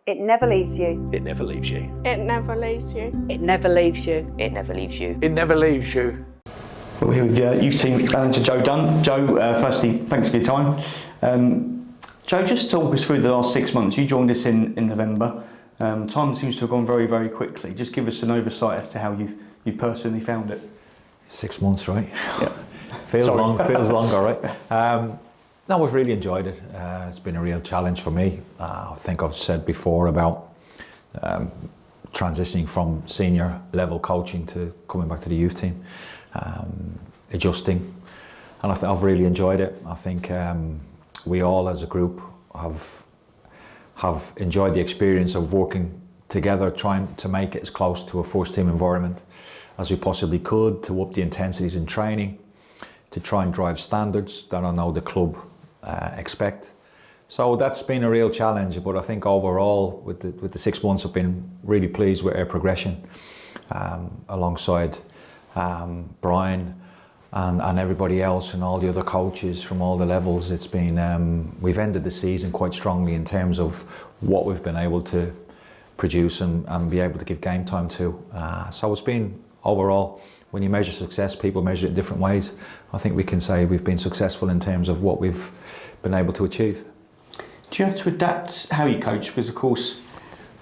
It never leaves you. It never leaves you. It never leaves you. It never leaves you. It never leaves you. It never leaves you. We're here with Youth Team Manager Joe Dunne. Joe, firstly, thanks for your time. Joe, just talk us through the last 6 months. You joined us in November. Time seems to have gone very, very quickly. Just give us an oversight as to how you've personally found it. 6 months, right? Yeah. Feels longer, right? No, we've really enjoyed it. It's been a real challenge for me. I think I've said before about transitioning from senior level coaching to coming back to the youth team, adjusting, and I've really enjoyed it. I think we all as a group have enjoyed the experience of working together, trying to make it as close to a first team environment as we possibly could, to up the intensities in training, to try and drive standards that I know the club expect. So that's been a real challenge, but I think overall with the 6 months I've been really pleased with our progression alongside Brian and everybody else and all the other coaches from all the levels. It's been we've ended the season quite strongly in terms of what we've been able to produce and be able to give game time to. So it's been overall, when you measure success, people measure it in different ways. I think we can say we've been successful in terms of what we've been able to achieve. Do you have to adapt how you coach? Because of course,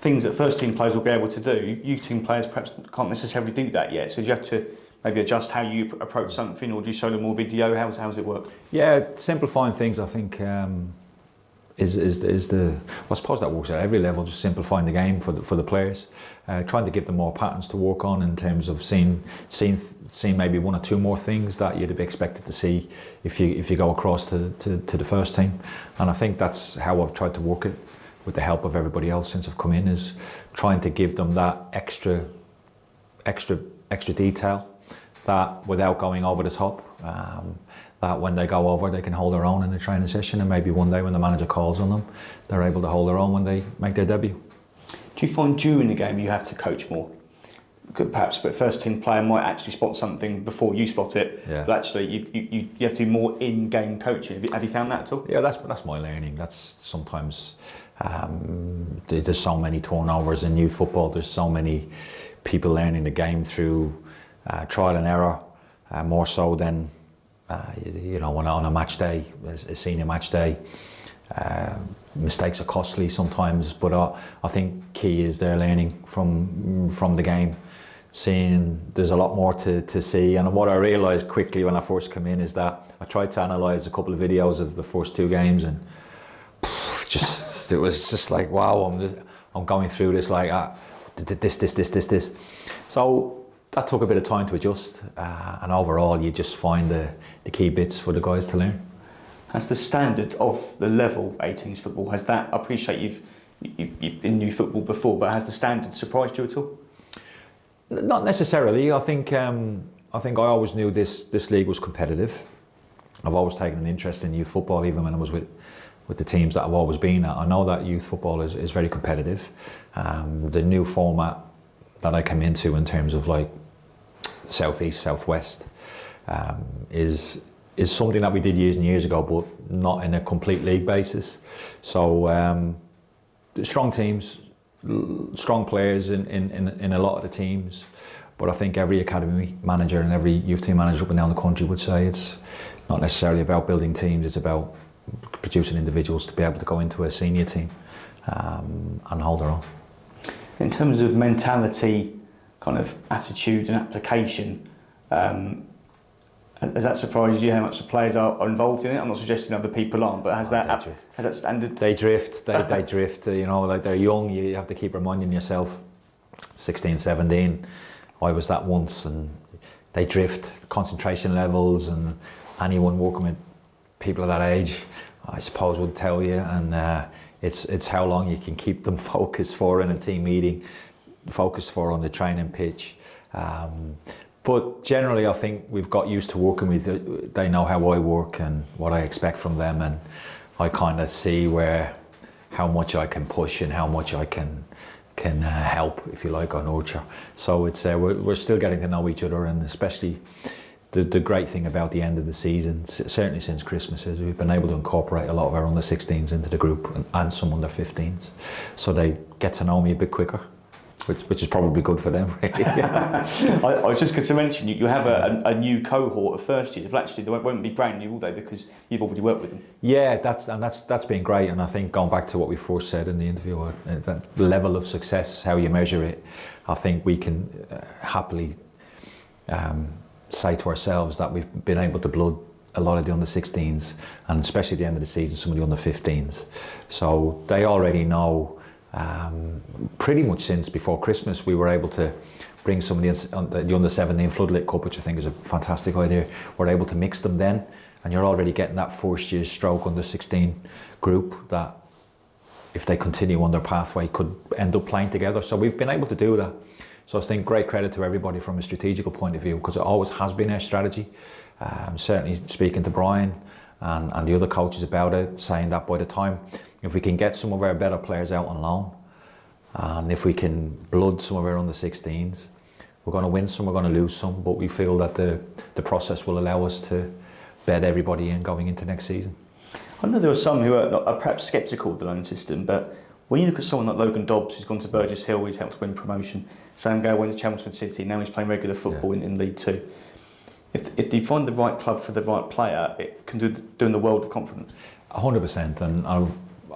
things that first team players will be able to do, youth team players perhaps can't necessarily do that yet. So do you have to maybe adjust how you approach something, or do you show them more video? How does it work? Yeah, simplifying things, I think, is the. I suppose that works at every level. Just simplifying the game for the players, trying to give them more patterns to work on in terms of seeing maybe one or two more things that you'd be expected to see if you go across to the first team. And I think that's how I've tried to work it with the help of everybody else since I've come in, is trying to give them that extra detail, that without going over the top. That when they go over, they can hold their own in the training session, and maybe one day when the manager calls on them, they're able to hold their own when they make their debut. Do you find during the game you have to coach more? Perhaps, but first team player might actually spot something before you spot it. Yeah. But actually, you have to do more in-game coaching. Have you found that at all? Yeah, that's my learning. That's sometimes there's so many turnovers in youth football. There's so many people learning the game through trial and error, more so than. On a match day, a senior match day, mistakes are costly sometimes, but I think key is their learning from the game, seeing there's a lot more to see. And what I realised quickly when I first came in is that I tried to analyse a couple of videos of the first two games, and it was just like, wow, I'm going through this like this. So that took a bit of time to adjust, and overall you just find the key bits for the guys to learn. Has the standard of the level 18s football, has that, I appreciate you've been new football before, but has the standard surprised you at all? Not necessarily. I think I always knew this league was competitive. I've always taken an interest in youth football, even when I was with the teams that I've always been at. I know that youth football is very competitive. The new format that I came into in terms of like Southeast, Southwest, is something that we did years and years ago, but not in a complete league basis. So strong teams, strong players in a lot of the teams, but I think every academy manager and every youth team manager up and down the country would say it's not necessarily about building teams, it's about producing individuals to be able to go into a senior team and hold their own. In terms of mentality, kind of attitude and application, has that surprised you how much the players are involved in it? I'm not suggesting other people aren't, but has that standard? They drift, they drift, like they're young, you have to keep reminding yourself, 16, 17, I was that once, and they drift, concentration levels, and anyone working with people of that age, I suppose, would tell you, and it's how long you can keep them focused for in a team meeting, focused for on the training pitch. But generally I think we've got used to working with it. They know how I work and what I expect from them, and I kind of see how much I can push and how much I can help, if you like, or nurture. So it's we're still getting to know each other, and especially the great thing about the end of the season, certainly since Christmas, is we've been able to incorporate a lot of our under 16s into the group and some under 15s, so they get to know me a bit quicker, which is probably good for them, really. I was just going to mention you have a new cohort of first years, but actually they won't be brand new, will they? Because you've already worked with them. Yeah, that's been great, and I think going back to what we first said in the interview, that level of success, how you measure it, I think we can happily say to ourselves that we've been able to blood a lot of the under 16s, and especially at the end of the season some of the under 15s. So they already know, pretty much since before Christmas we were able to bring some of the under 17 Floodlit Cup, which I think is a fantastic idea. We're able to mix them then, and you're already getting that first year stroke under 16 group that, if they continue on their pathway, could end up playing together. So we've been able to do that. So I think great credit to everybody from a strategical point of view, because it always has been our strategy. Certainly speaking to Brian and the other coaches about it, saying that by the time, if we can get some of our better players out on loan, and if we can blood some of our under 16s, we're going to win some, we're going to lose some, but we feel that the process will allow us to bed everybody in going into next season. I know there are some who are perhaps sceptical of the loan system, but when you look at someone like Logan Dobbs, who's gone to Burgess Hill, he's helped win promotion. Sam Gale went to Chelmsford City, now he's playing regular football in League Two. If you find the right club for the right player, it can do in the world of confidence. 100%, and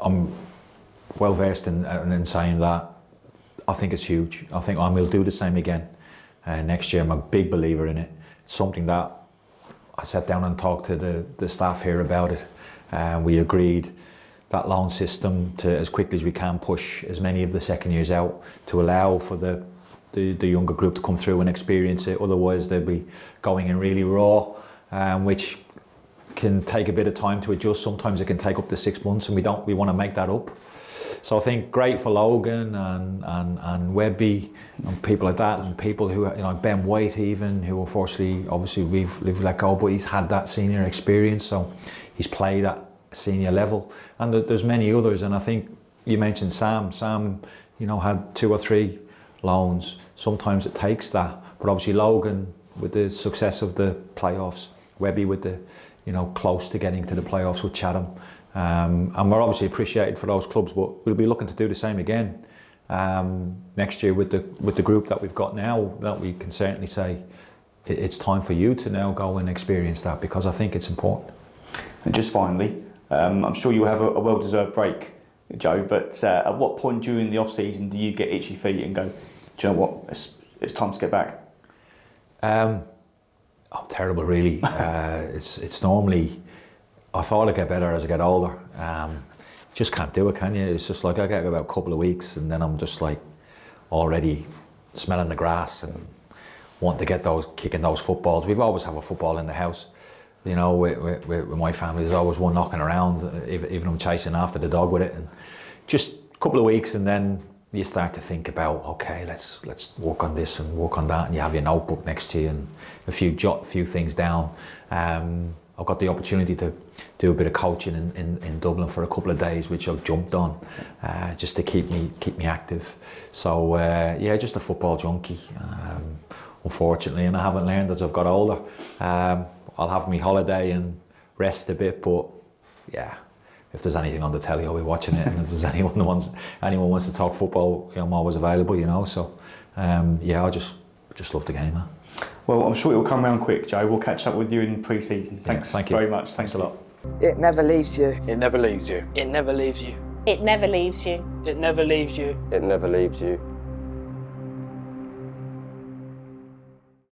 I'm well versed in saying that. I think it's huge. I think we'll do the same again next year. I'm a big believer in it. It's something that I sat down and talked to the staff here about it, and we agreed that loan system to, as quickly as we can, push as many of the second years out to allow for the younger group to come through and experience it. Otherwise they'll be going in really raw, which can take a bit of time to adjust. Sometimes it can take up to 6 months, and we want to make that up. So I think great for Logan and Webby and people like that, and people who, Ben White even, who unfortunately obviously we've let go, but he's had that senior experience, so he's played at senior level, and there's many others. And I think you mentioned Sam had 2 or 3 loans. Sometimes it takes that, but obviously Logan, with the success of the playoffs, Webby with the close to getting to the playoffs with Chatham, and we're obviously appreciated for those clubs, but we'll be looking to do the same again next year with the group that we've got now, that we can certainly say it's time for you to now go and experience that, because I think it's important. And just finally, I'm sure you'll have a well-deserved break, Joe, but at what point during the off-season do you get itchy feet and go, do you know what, it's time to get back? Terrible, really. It's normally, I thought I'd get better as I get older. Just can't do it, can you? It's just like I get about a couple of weeks and then I'm just like already smelling the grass and wanting to get kicking those footballs. We've always have a football in the house. With my family, there's always one knocking around, even I'm chasing after the dog with it. And just a couple of weeks, and then you start to think about, okay, let's work on this and work on that, and you have your notebook next to you and jot a few things down. I've got the opportunity to do a bit of coaching in Dublin for a couple of days, which I've jumped on, just to keep me active. So just a football junkie, unfortunately, and I haven't learned as I've got older. I'll have my holiday and rest a bit, but yeah, if there's anything on the telly, I'll be watching it, and if there's anyone wants to talk football, I'm always available, so I just love the game, man. Well, I'm sure it will come around quick, Joe. We'll catch up with you in pre-season. Thanks thank you very much. Thanks a lot. It never leaves you. It never leaves you. It never leaves you. It never leaves you. It never leaves you. It never leaves you.